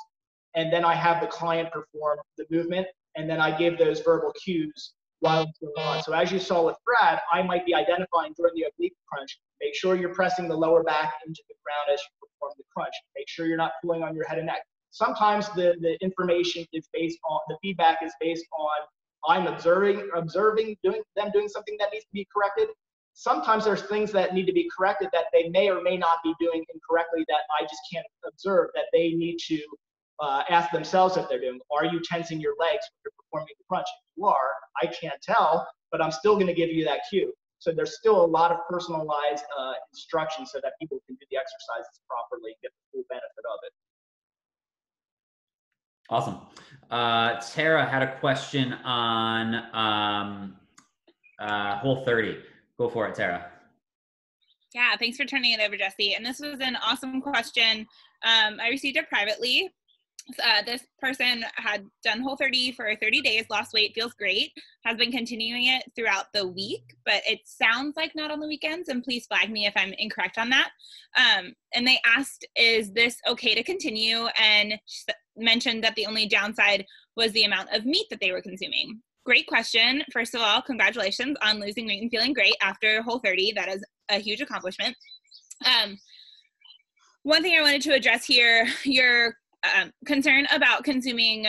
And then I have the client perform the movement, and then I give those verbal cues while it's going on. So as you saw with Brad, I might be identifying during the oblique crunch, make sure you're pressing the lower back into the ground as you perform the crunch. Make sure you're not pulling on your head and neck. Sometimes the information is based on, the feedback is based on I'm observing them doing something that needs to be corrected. Sometimes there's things that need to be corrected that they may or may not be doing incorrectly that I just can't observe, that they need to ask themselves if they're doing. Are you tensing your legs when you're performing the crunch? If you are, I can't tell, but I'm still going to give you that cue. So there's still a lot of personalized instructions so that people can do the exercises properly and get the full benefit of it. Awesome. Tara had a question on Whole30. Go for it, Tara. Yeah, thanks for turning it over, Jesse. And this was an awesome question. I received it privately. This person had done Whole30 for 30 days, lost weight, feels great, has been continuing it throughout the week, but it sounds like not on the weekends, and please flag me if I'm incorrect on that. And they asked, is this okay to continue? And mentioned that the only downside was the amount of meat that they were consuming. Great question. First of all, congratulations on losing weight and feeling great after Whole30. That is a huge accomplishment. One thing I wanted to address here, your concern about consuming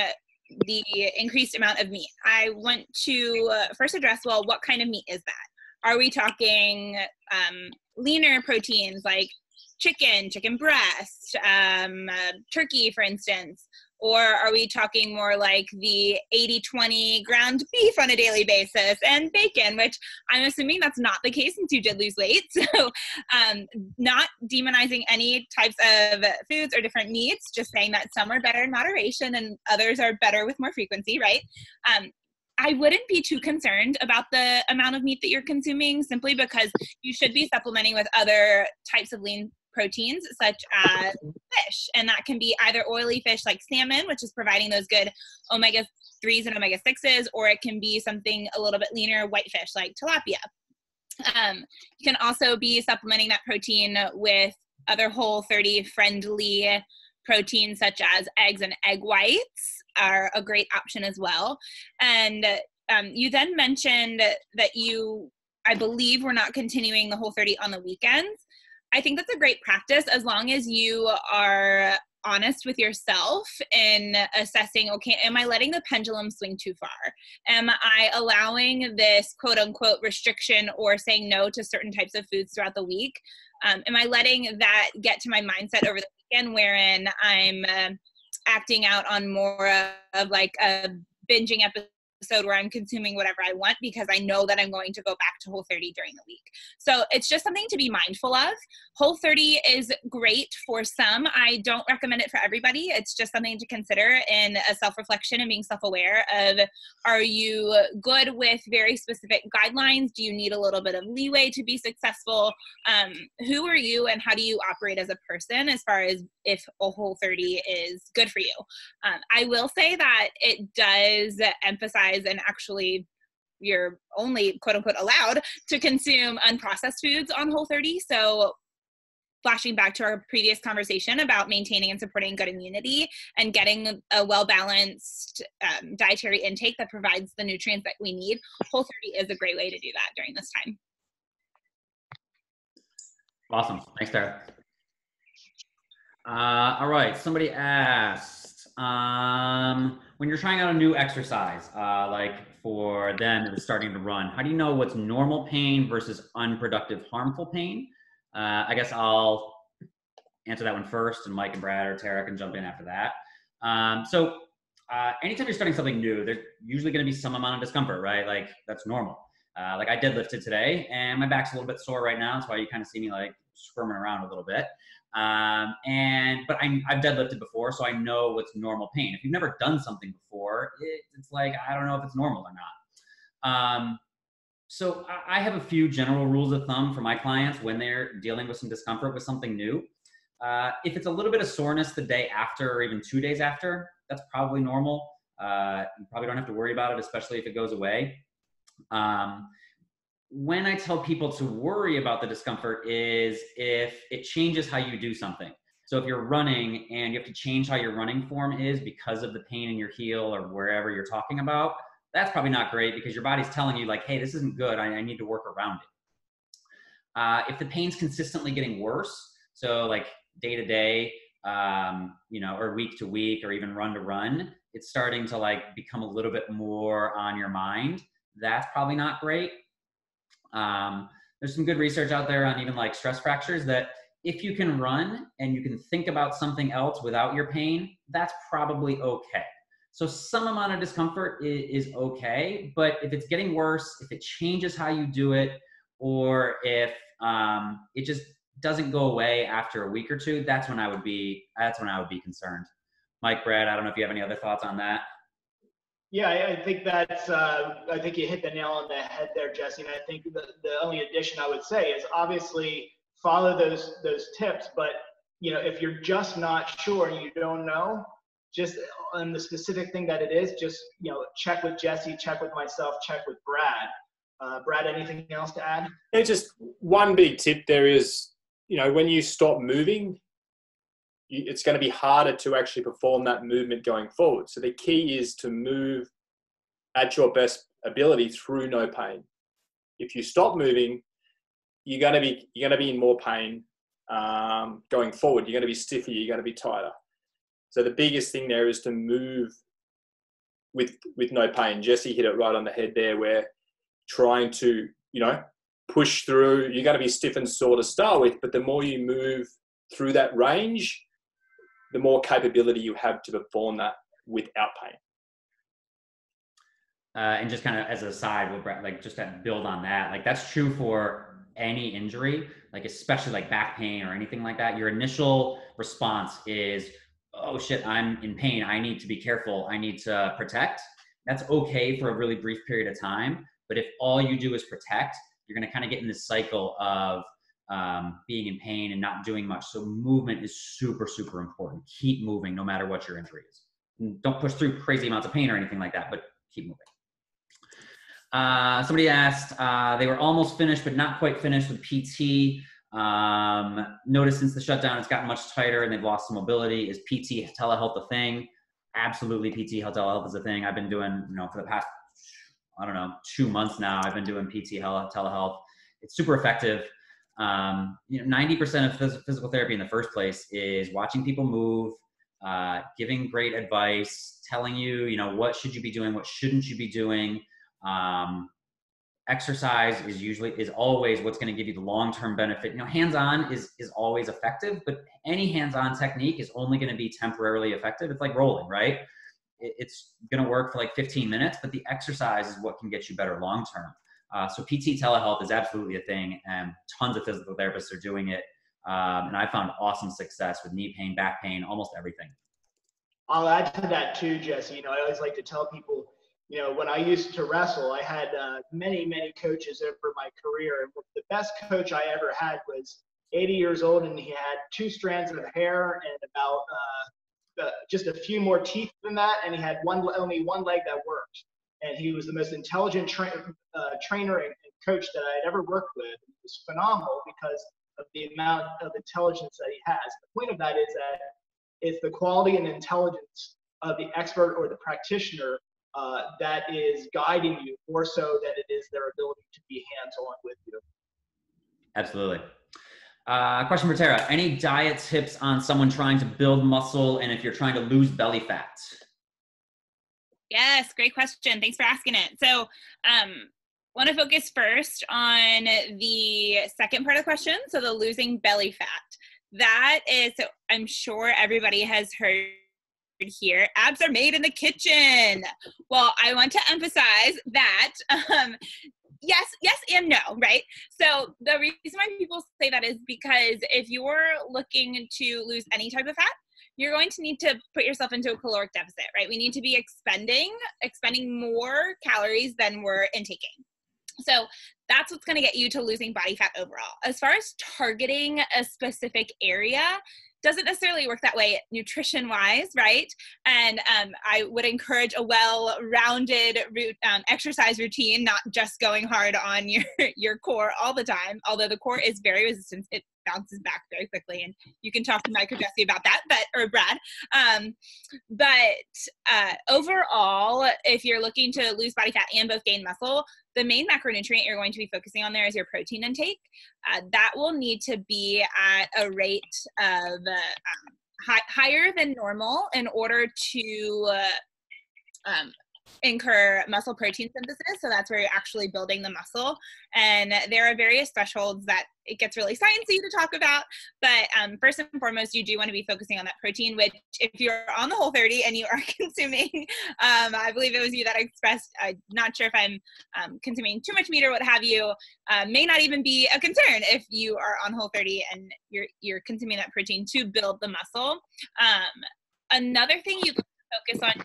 the increased amount of meat. I want to first address, well, what kind of meat is that? Are we talking leaner proteins like chicken breast, turkey, for instance? Or are we talking more like the 80-20 ground beef on a daily basis and bacon, which I'm assuming that's not the case since you did lose weight. So not demonizing any types of foods or different meats, just saying that some are better in moderation and others are better with more frequency, right? I wouldn't be too concerned about the amount of meat that you're consuming, simply because you should be supplementing with other types of lean proteins such as fish, and that can be either oily fish like salmon, which is providing those good omega-3s and omega-6s, or it can be something a little bit leaner, white fish like tilapia. You can also be supplementing that protein with other Whole30 friendly proteins such as eggs, and egg whites are a great option as well. And you then mentioned that you, I believe, were not continuing the Whole30 on the weekends. I think that's a great practice as long as you are honest with yourself in assessing, okay, am I letting the pendulum swing too far? Am I allowing this quote unquote restriction or saying no to certain types of foods throughout the week? Am I letting that get to my mindset over the weekend wherein I'm acting out on more of like a binging episode where I'm consuming whatever I want because I know that I'm going to go back to Whole30 during the week? So it's just something to be mindful of. Whole30 is great for some. I don't recommend it for everybody. It's just something to consider in a self-reflection and being self-aware of, are you good with very specific guidelines? Do you need a little bit of leeway to be successful? Who are you and how do you operate as a person as far as if a Whole30 is good for you? I will say that it does emphasize, and actually you're only quote unquote allowed to consume unprocessed foods on Whole30. So flashing back to our previous conversation about maintaining and supporting good immunity and getting a well-balanced dietary intake that provides the nutrients that we need, Whole30 is a great way to do that during this time. Awesome. Thanks, Tara. All right. Somebody asked, when you're trying out a new exercise, like for them, it was starting to run, how do you know what's normal pain versus unproductive, harmful pain? I guess I'll answer that one first, and Mike and Brad or Tara can jump in after that. Anytime you're starting something new, there's usually going to be some amount of discomfort, right? Like that's normal. Like I deadlifted today and my back's a little bit sore right now. That's why you kind of see me like squirming around a little bit. But I've deadlifted before, so I know what's normal pain. If you've never done something before, it's like, I don't know if it's normal or not. So I have a few general rules of thumb for my clients when they're dealing with some discomfort with something new. If it's a little bit of soreness the day after or even 2 days after, that's probably normal. You probably don't have to worry about it, especially if it goes away. When I tell people to worry about the discomfort is if it changes how you do something. So if you're running and you have to change how your running form is because of the pain in your heel or wherever you're talking about, that's probably not great because your body's telling you like, hey, this isn't good. I need to work around it. If the pain's consistently getting worse, so like day to day, or week to week, or even run to run, it's starting to like become a little bit more on your mind. That's probably not great. There's some good research out there on even like stress fractures that if you can run and you can think about something else without your pain, that's probably okay. So some amount of discomfort is okay, but if it's getting worse, if it changes how you do it, or if it just doesn't go away after a week or two, that's when I would be concerned. Mike, Brad, I don't know if you have any other thoughts on that. Yeah, I think that's, I think you hit the nail on the head there, Jesse. And I think the only addition I would say is obviously follow those tips, but if you're just not sure and you don't know, just on the specific thing that it is, just, check with Jesse, check with myself, check with Brad. Brad, anything else to add? Yeah, just one big tip there is, when you stop moving, it's going to be harder to actually perform that movement going forward. So the key is to move at your best ability through no pain. If you stop moving, you're going to be in more pain going forward. You're going to be stiffer. You're going to be tighter. So the biggest thing there is to move with no pain. Jesse hit it right on the head there, where trying to, push through, you're going to be stiff and sore to start with, but the more you move through that range, the more capability you have to perform that without pain. And just kind of as a side, like just to build on that, like that's true for any injury, like especially like back pain or anything like that. Your initial response is, oh shit, I'm in pain. I need to be careful. I need to protect. That's okay for a really brief period of time. But if all you do is protect, you're going to kind of get in this cycle of being in pain and not doing much. So movement is super, super important. Keep moving no matter what your injury is. And don't push through crazy amounts of pain or anything like that, but keep moving. Somebody asked, they were almost finished, but not quite finished with PT. Noticed since the shutdown, it's gotten much tighter and they've lost some mobility. Is PT telehealth a thing? Absolutely, PT telehealth is a thing. I've been doing, for the past, 2 months now, I've been doing PT telehealth. It's super effective. 90% of physical therapy in the first place is watching people move, giving great advice, telling you, what should you be doing, what shouldn't you be doing. Exercise is always what's going to give you the long-term benefit. Hands-on is always effective, but any hands-on technique is only going to be temporarily effective. It's like rolling, right? It's going to work for like 15 minutes, but the exercise is what can get you better long-term. So PT telehealth is absolutely a thing, and tons of physical therapists are doing it. And I found awesome success with knee pain, back pain, almost everything. I'll add to that too, Jesse. I always like to tell people, when I used to wrestle, I had many, many coaches over my career. And the best coach I ever had was 80 years old, and he had 2 strands of hair and about just a few more teeth than that. And he had only one leg that worked. And he was the most intelligent trainer and coach that I had ever worked with. It was phenomenal because of the amount of intelligence that he has. The point of that is that it's the quality and intelligence of the expert or the practitioner that is guiding you more so than it is their ability to be hands-on with you. Absolutely. Question for Tara. Any diet tips on someone trying to build muscle and if you're trying to lose belly fat? Yes, great question. Thanks for asking it. So want to focus first on the second part of the question, so the losing belly fat. That is, so I'm sure everybody has heard here, abs are made in the kitchen. Well, I want to emphasize that yes and no, right? So the reason why people say that is because if you're looking to lose any type of fat, you're going to need to put yourself into a caloric deficit, right? We need to be expending more calories than we're intaking. So that's what's going to get you to losing body fat overall. As far as targeting a specific area, doesn't necessarily work that way nutrition wise, right? And I would encourage a well-rounded exercise routine, not just going hard on your core all the time, although the core is very resistant. It bounces back very quickly, and you can talk to Mike or Jesse about that, or Brad. But overall, if you're looking to lose body fat and both gain muscle, the main macronutrient you're going to be focusing on there is your protein intake. That will need to be at a rate of higher than normal in order to incur muscle protein synthesis. So that's where you're actually building the muscle. And there are various thresholds that it gets really sciencey to talk about. But first and foremost, you do want to be focusing on that protein, which if you're on the Whole30 and you are consuming, I believe it was you that expressed, I'm not sure if I'm consuming too much meat or what have you, may not even be a concern if you are on Whole30 and you're consuming that protein to build the muscle. Another thing you can focus on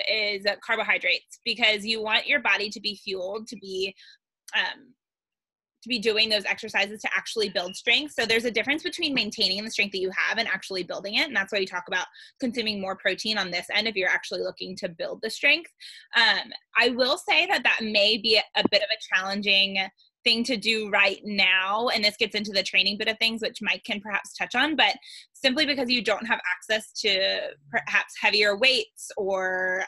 is carbohydrates, because you want your body to be fueled to be doing those exercises to actually build strength. So there's a difference between maintaining the strength that you have and actually building it. And that's why we talk about consuming more protein on this end if you're actually looking to build the strength. I will say that may be a bit of a challenging thing to do right now. And this gets into the training bit of things, which Mike can perhaps touch on, but simply because you don't have access to perhaps heavier weights or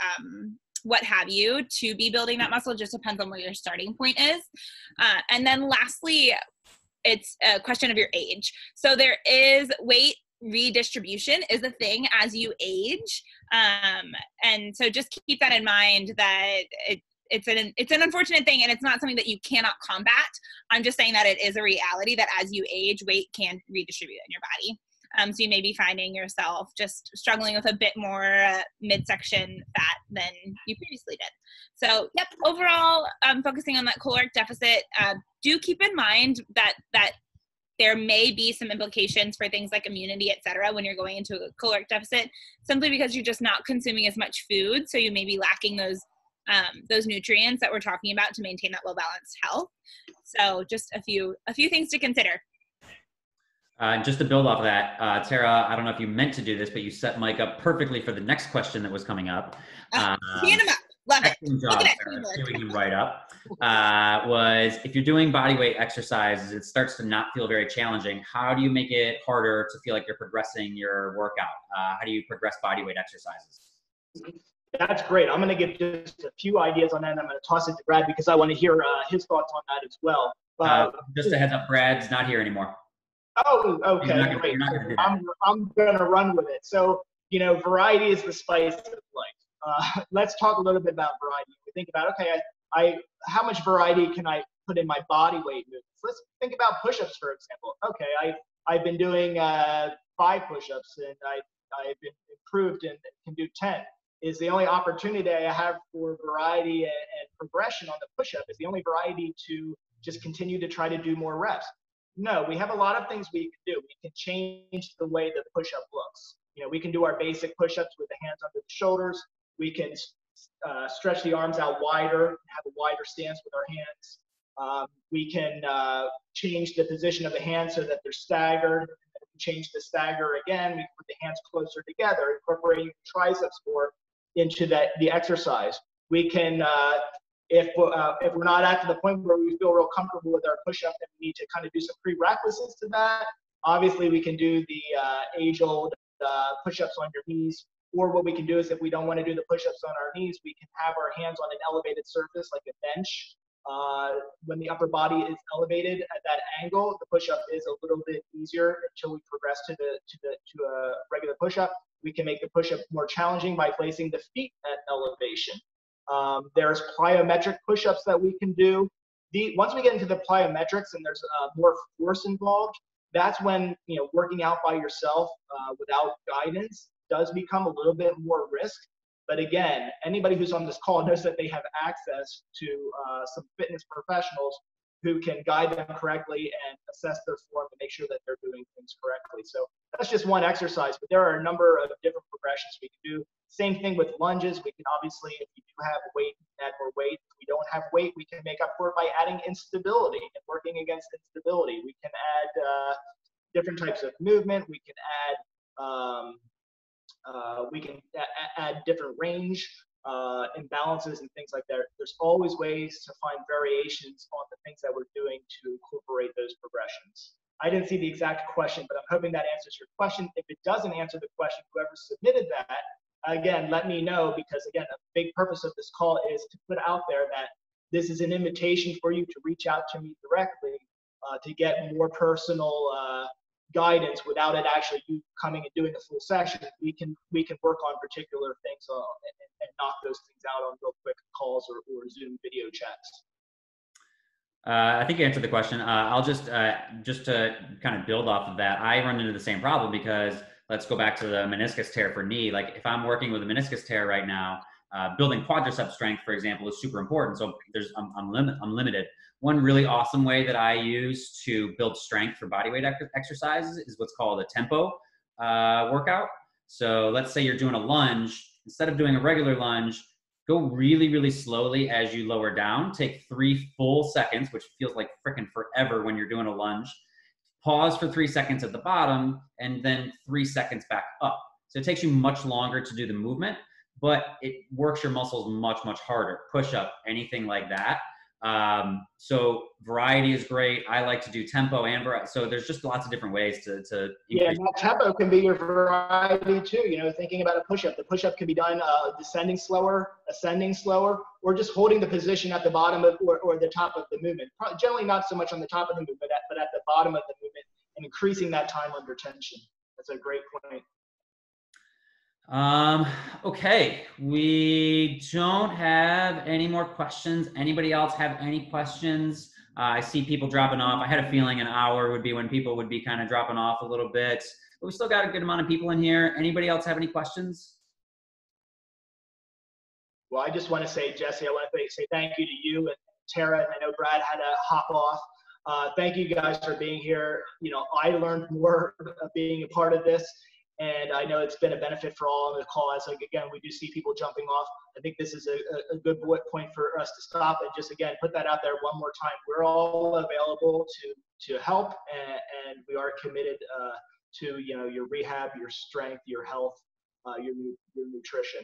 what have you to be building that muscle, just depends on where your starting point is. And then lastly, it's a question of your age. So there is weight redistribution is a thing as you age. And so just keep that in mind, that it's an unfortunate thing, and it's not something that you cannot combat. I'm just saying that it is a reality that as you age, weight can redistribute in your body. So you may be finding yourself just struggling with a bit more midsection fat than you previously did. So, yep, overall, focusing on that caloric deficit, do keep in mind that there may be some implications for things like immunity, et cetera, when you're going into a caloric deficit, simply because you're just not consuming as much food. So you may be lacking those nutrients that we're talking about to maintain that well-balanced health. So just a few things to consider. Just to build off of that, Tara, I don't know if you meant to do this, but you set Mike up perfectly for the next question that was coming up. Teeing him up. Love it. Excellent job, Tara, queuing him right up. Was if you're doing body weight exercises, it starts to not feel very challenging. How do you make it harder to feel like you're progressing your workout? How do you progress body weight exercises? That's great. I'm going to give just a few ideas on that, and I'm going to toss it to Brad because I want to hear his thoughts on that as well. Just a heads up, Brad's not here anymore. Oh, okay, great. I'm going to run with it. So, variety is the spice of life. Let's talk a little bit about variety. We think about, okay, how much variety can I put in my body weight movements? Let's think about push-ups, for example. Okay, I've been doing 5 push-ups, and I've been improved and can do 10. Is the only opportunity I have for variety and progression on the push-up is the only variety to just continue to try to do more reps. No, we have a lot of things we can do. We can change the way the push-up looks. We can do our basic push-ups with the hands under the shoulders. We can stretch the arms out wider, have a wider stance with our hands. We can change the position of the hands so that they're staggered. Change the stagger again. We can put the hands closer together, incorporating the triceps more into the exercise. We can, if we're not at the point where we feel real comfortable with our push-up, then we need to kind of do some prerequisites to that. Obviously, we can do the age-old push-ups on your knees, or what we can do is if we don't want to do the push-ups on our knees, we can have our hands on an elevated surface like a bench. When the upper body is elevated at that angle, the push-up is a little bit easier until we progress to a regular push-up. We can make the push-up more challenging by placing the feet at elevation. There's plyometric push-ups that we can do. Once we get into the plyometrics and there's more force involved, that's when working out by yourself without guidance does become a little bit more risk. But again, anybody who's on this call knows that they have access to some fitness professionals who can guide them correctly and assess their form to make sure that they're doing things correctly. So that's just one exercise, but there are a number of different progressions we can do. Same thing with lunges. We can obviously, if you do have weight, add more weight. If we don't have weight, we can make up for it by adding instability and working against instability. We can add different types of movement. We can add different range imbalances and things like that. There's always ways to find variations on the things that we're doing to incorporate those progressions. I didn't see the exact question, but I'm hoping that answers your question. If it doesn't answer the question, whoever submitted that, again, let me know, because again, a big purpose of this call is to put out there that this is an invitation for you to reach out to me directly to get more personal guidance without it actually you coming and doing a full session. We can work on particular things and knock those things out on real quick calls or Zoom video chats. I think you answered the question. I'll just to kind of build off of that, I run into the same problem because let's go back to the meniscus tear for knee. Like if I'm working with a meniscus tear right now, building quadricep strength, for example, is super important. So I'm limited. One really awesome way that I use to build strength for bodyweight exercises is what's called a tempo workout. So let's say you're doing a lunge. Instead of doing a regular lunge, go really, really slowly as you lower down. Take 3 full seconds, which feels like freaking forever when you're doing a lunge. Pause for 3 seconds at the bottom, and then 3 seconds back up. So it takes you much longer to do the movement, but it works your muscles much, much harder. Push up, anything like that. So variety is great. I like to do tempo and variety. So there's just lots of different ways to increase. Yeah, that tempo can be your variety too. Thinking about a push-up, the push-up can be done descending slower, ascending slower, or just holding the position at the bottom of or the top of the movement. Generally not so much on the top of the movement, but at the bottom of the movement, and increasing that time under tension That's a great point. Okay, we don't have any more questions. Anybody else have any questions? I see people dropping off. I had a feeling an hour would be when people would be kind of dropping off a little bit, but we still got a good amount of people in here. Anybody else have any questions? Well, I just want to say, Jesse, I want to say thank you to you and Tara, and I know Brad had to hop off. Thank you guys for being here. You know, I learned more being a part of this, and I know it's been a benefit for all on the call. As like, again, we do see people jumping off. I think this is a good point for us to stop and just, again, put that out there one more time. We're all available to help, and we are committed to, you know, your rehab, your strength, your health, your nutrition.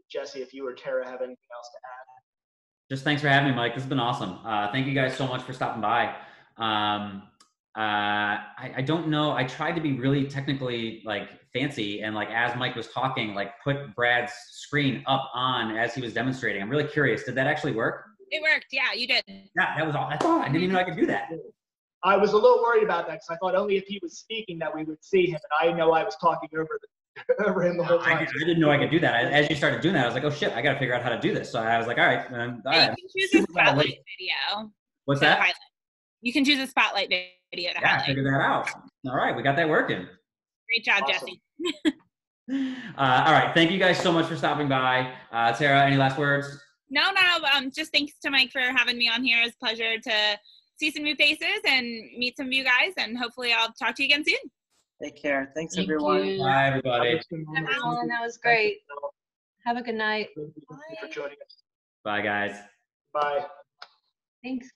Jesse, if you or Tara have anything else to add. Just thanks for having me, Mike. This has been awesome. Thank you guys so much for stopping by. I don't know. I tried to be really technically like fancy and like as Mike was talking, like put Brad's screen up on as he was demonstrating. I'm really curious. Did that actually work? It worked. Yeah, you did. Yeah, that was all. That's all. I didn't even know I could do that. I was a little worried about that because I thought only if he was speaking that we would see him, and I know I was talking over him the whole time. I didn't know I could do that. As you started doing that, I was like, oh shit, I got to figure out how to do this. So I was like, all right. All right. You can choose a spotlight video. What's that? Highlight. You can choose a spotlight video to highlight. Figure that out. All right, we got that working. Great job, Awesome. Jesse. All right, thank you guys so much for stopping by. Tara, any last words? No. Just thanks to Mike for having me on here. It's a pleasure to see some new faces and meet some of you guys, and hopefully I'll talk to you again soon. Take care. Thanks, Thank everyone. you. Bye, everybody. Alan, that was great. Have a good night. Thank you for joining us. Bye, guys. Bye. Thanks.